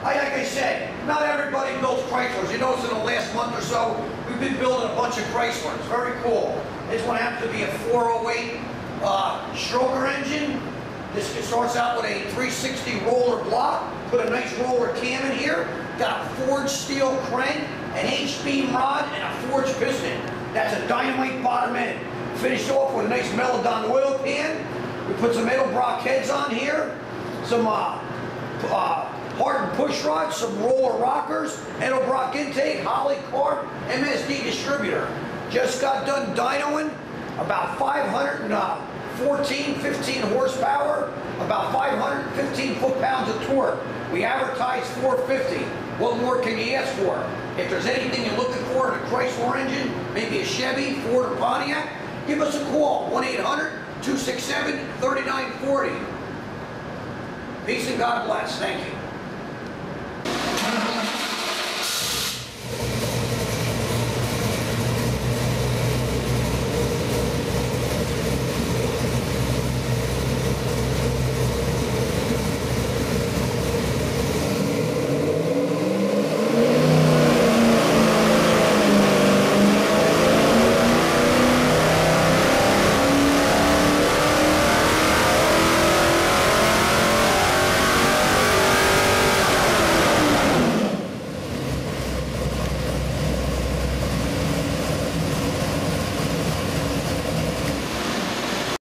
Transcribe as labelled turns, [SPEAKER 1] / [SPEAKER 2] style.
[SPEAKER 1] like I said, not everybody builds Chryslers. You notice in the last month or so, we've been building a bunch of Chryslers. Very cool. This one happens to be a 408 stroker engine. This starts out with a 360 roller block. Put a nice roller cam in here. Got a forged steel crank, an H-beam rod, and a forged piston. That's a dynamite bottom end. Finished off with a nice Meladon oil pan. We put some Edelbrock heads on here. Some hardened push rods, some roller rockers, Edelbrock intake, Holly Carp, MSD distributor. Just got done dynoing, about 15 horsepower, about 515 foot-pounds of torque. We advertise 450. What more can you ask for? If there's anything you're looking for in a Chrysler engine, maybe a Chevy, Ford, or Pontiac, give us a call, 1-800-267-3940. Peace and God bless. Thank you.